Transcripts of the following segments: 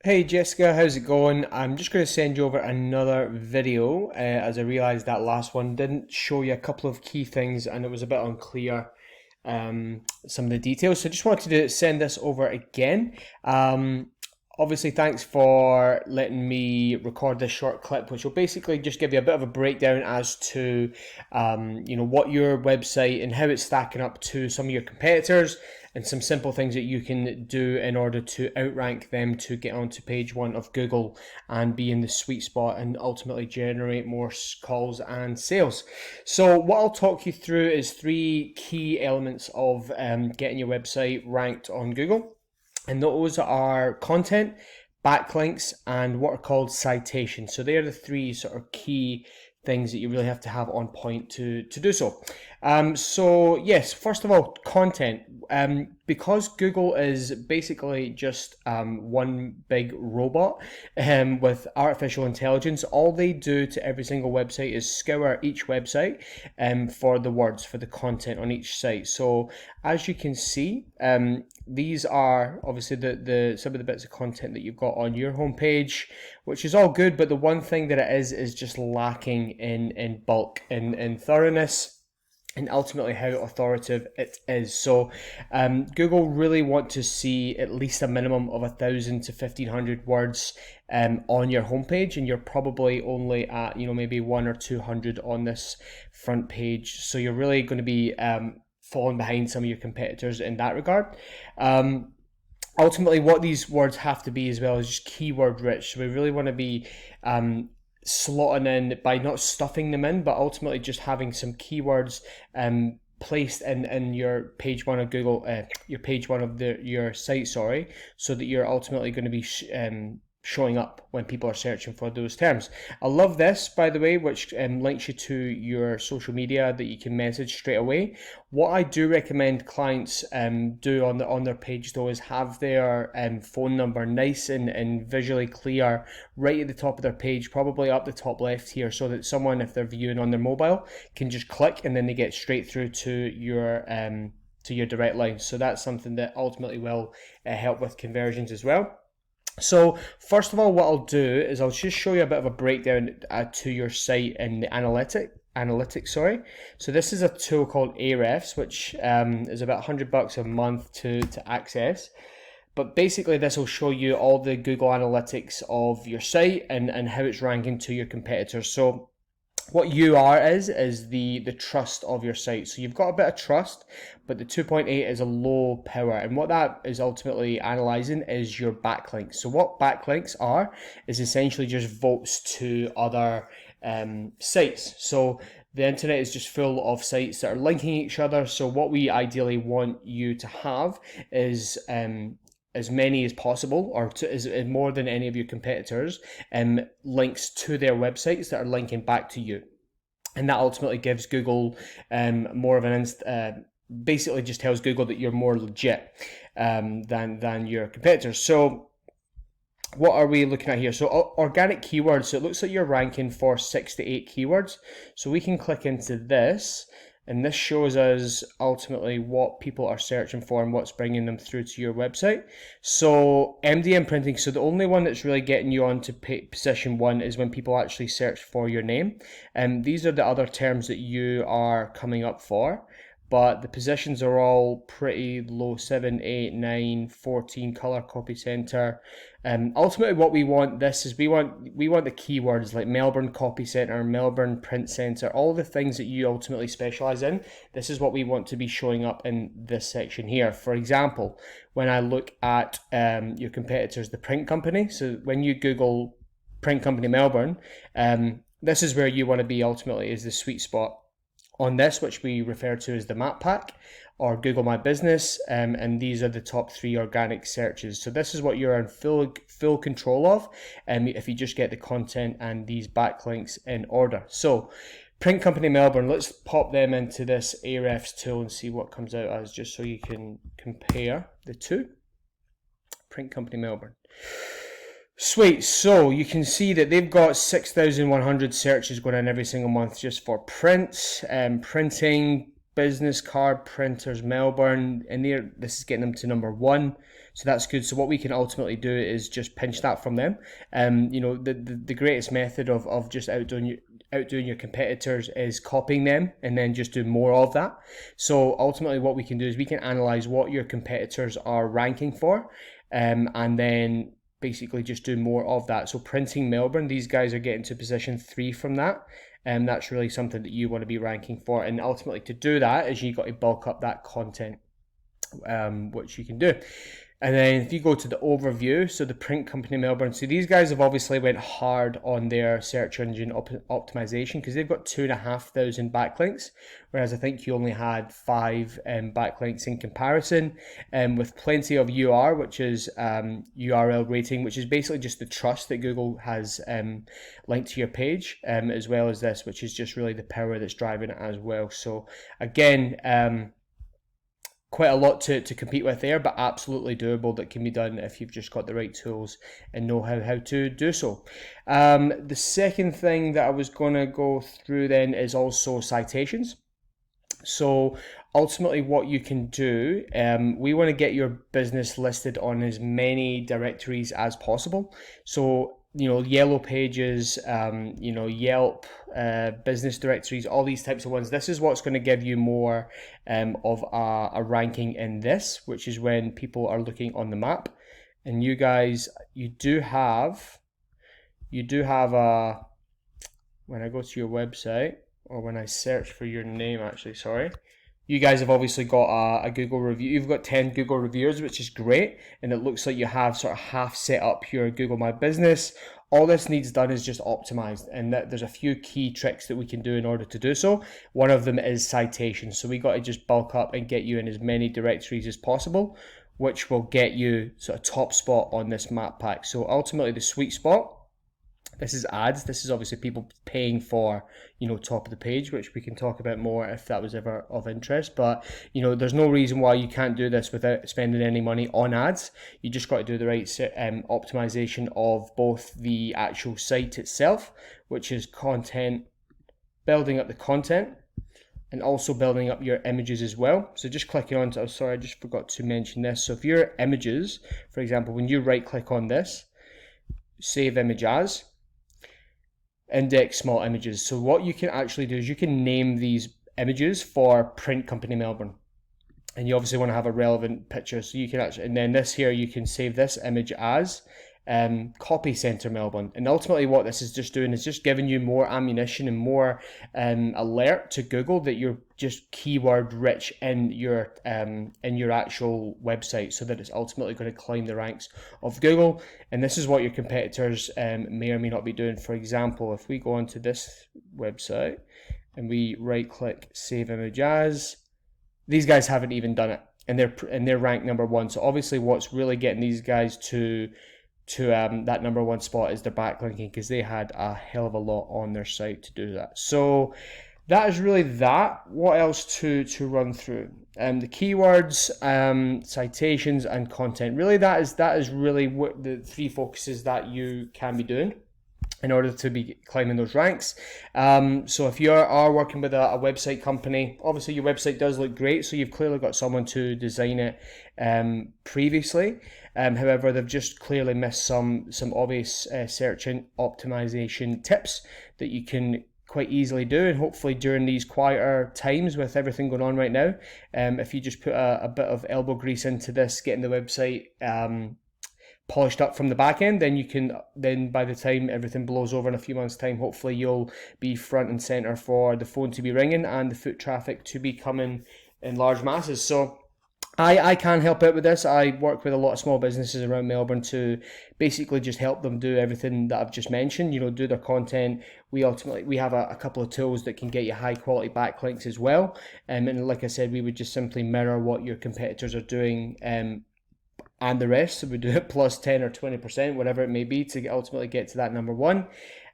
Hey Jessica, how's it going? I'm just going to send you over another video as I realised that last one didn't show you a couple of key things and it was a bit unclear, some of the details. So I just wanted to send this over again. Obviously, thanks for letting me record this short clip, which will basically just give you a bit of a breakdown as to, what your website and how it's stacking up to some of your competitors, and some simple things that you can do in order to outrank them to get onto page one of Google and be in the sweet spot and ultimately generate more calls and sales. So what I'll talk you through is three key elements of getting your website ranked on Google. And those are content, backlinks, and what are called citations. So they are the three sort of key things that you really have to have on point to do so. So yes, first of all, content. Because Google is basically just one big robot with artificial intelligence, all they do to every single website is scour each website for the words, for the content on each site. So as you can see, these are obviously the some of the bits of content that you've got on your homepage, which is all good, but the one thing that it is just lacking in bulk, in thoroughness, and ultimately how authoritative it is. So Google really want to see at least a minimum of 1,000 to 1,500 words on your homepage, and you're probably only at maybe 100 or 200 on this front page. So you're really going to be falling behind some of your competitors in that regard. Ultimately, what these words have to be as well is just keyword rich. So we really want to be slotting in by not stuffing them in, but ultimately just having some keywords placed in your page one of Google, your page one of your site, sorry, so that you're ultimately going to be showing up when people are searching for those terms. I love this, by the way, which links you to your social media that you can message straight away. What I do recommend clients do on their page though is have their phone number nice and visually clear right at the top of their page, probably up the top left here, so that someone, if they're viewing on their mobile, can just click and then they get straight through to your direct line. So that's something that ultimately will help with conversions as well. So first of all, what I'll do is I'll just show you a bit of a breakdown to your site in the analytics. Sorry. So this is a tool called Ahrefs, which is about $100 a month to access. But basically this will show you all the Google Analytics of your site and how it's ranking to your competitors. So what you are is the trust of your site. So you've got a bit of trust, but the 2.8 is a low power. And what that is ultimately analyzing is your backlinks. So what backlinks are is essentially just votes to other sites. So the internet is just full of sites that are linking each other. So what we ideally want you to have is as many as possible, or is more than any of your competitors, links to their websites that are linking back to you. And that ultimately gives Google more of an basically just tells Google that you're more legit than your competitors. So what are we looking at here? So organic keywords. So it looks like you're ranking for 6 to 8 keywords. So we can click into this, and this shows us ultimately what people are searching for and what's bringing them through to your website. So MDM printing, so the only one that's really getting you onto position one is when people actually search for your name. And these are the other terms that you are coming up for. But the positions are all pretty low, 7, 8, 9, 14, color copy center. Ultimately what we want is we want the keywords like Melbourne Copy Centre, Melbourne Print Centre, all the things that you ultimately specialize in. This is what we want to be showing up in this section here. For example, when I look at your competitors, the print company, so when you Google print company Melbourne, this is where you want to be ultimately, is the sweet spot on this, which we refer to as the map pack or Google My Business, and these are the top 3 organic searches. So this is what you're in full control of, if you just get the content and these backlinks in order. So print company Melbourne, let's pop them into this Ahrefs tool and see what comes out as, just so you can compare the two. Print company Melbourne. Sweet, so you can see that they've got 6,100 searches going in every single month just for print, printing, business card printers Melbourne, and this is getting them to number 1. So that's good. So what we can ultimately do is just pinch that from them. The greatest method of just outdoing your competitors is copying them and then just do more of that. So ultimately what we can do is we can analyze what your competitors are ranking for, and then basically just do more of that. So printing Melbourne, these guys are getting to position 3 from that. And that's really something that you want to be ranking for. And ultimately to do that is you got to bulk up that content, which you can do. And then if you go to the overview, so the print company Melbourne, so these guys have obviously went hard on their search engine optimization because they've got 2,500 backlinks, whereas I think you only had 5 backlinks in comparison, with plenty of UR, which is URL rating, which is basically just the trust that Google has linked to your page, as well as this, which is just really the power that's driving it as well. So again, quite a lot to compete with there, but absolutely doable, that can be done if you've just got the right tools and know how to do so. The second thing that I was going to go through then is also citations. So ultimately what you can do, we want to get your business listed on as many directories as possible. So Yellow Pages, Yelp, business directories, all these types of ones. This is what's going to give you more of a ranking in this, which is when people are looking on the map. And you guys, you do have a, when I go to your website, or when I search for your name, actually, sorry, you guys have obviously got a Google review. You've got 10 Google reviews, which is great. And it looks like you have sort of half set up your Google My Business. All this needs done is just optimized. And there's a few key tricks that we can do in order to do so. One of them is citations. So we got to just bulk up and get you in as many directories as possible, which will get you sort of top spot on this map pack. So ultimately the sweet spot, this is ads. This is obviously people paying for, top of the page, which we can talk about more if that was ever of interest. But, there's no reason why you can't do this without spending any money on ads. You just got to do the right optimization of both the actual site itself, which is content, building up the content, and also building up your images as well. So just clicking on to, sorry, I just forgot to mention this. So if your images, for example, when you right click on this, save image as, index small images. So what you can actually do is you can name these images for print company Melbourne, and you obviously want to have a relevant picture. So you can actually, and then this here, you can save this image as Copy Centre Melbourne. And ultimately what this is just doing is just giving you more ammunition and more alert to Google that you're just keyword rich in your actual website, so that it's ultimately going to climb the ranks of Google. And this is what your competitors may or may not be doing. For example, if we go onto this website and we right click save image as, these guys haven't even done it, and they're ranked number 1. So obviously what's really getting these guys to that number 1 spot is their backlinking, because they had a hell of a lot on their site to do that. So that is really that. What else to run through? The keywords, citations, and content. Really, that is really what the 3 focuses that you can be doing in order to be climbing those ranks. So if you are working with a website company, obviously your website does look great, so you've clearly got someone to design it previously. However, they've just clearly missed some obvious search and optimization tips that you can quite easily do, and hopefully during these quieter times with everything going on right now, if you just put a bit of elbow grease into this, getting the website polished up from the back end, then by the time everything blows over in a few months' time, hopefully you'll be front and center for the phone to be ringing and the foot traffic to be coming in large masses. So I can help out with this. I work with a lot of small businesses around Melbourne to basically just help them do everything that I've just mentioned, do their content. We have a couple of tools that can get you high quality backlinks as well. And like I said, we would just simply mirror what your competitors are doing and the rest. So we do it plus 10 or 20%, whatever it may be, to ultimately get to that number 1.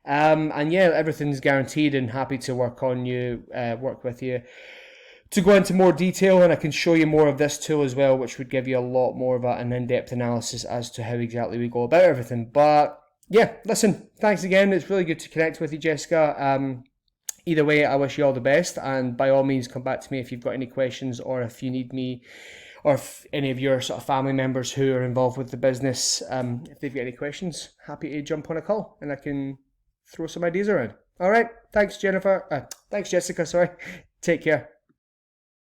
And yeah, everything's guaranteed, and happy to work with you to go into more detail, and I can show you more of this tool as well, which would give you a lot more of an in-depth analysis as to how exactly we go about everything. But yeah, listen, thanks again. It's really good to connect with you, Jessica. Either way, I wish you all the best, and by all means, come back to me if you've got any questions, or if you need me, or if any of your sort of family members who are involved with the business, if they've got any questions, happy to jump on a call and I can throw some ideas around. All right, thanks, Jennifer. Thanks, Jessica. Sorry. Take care.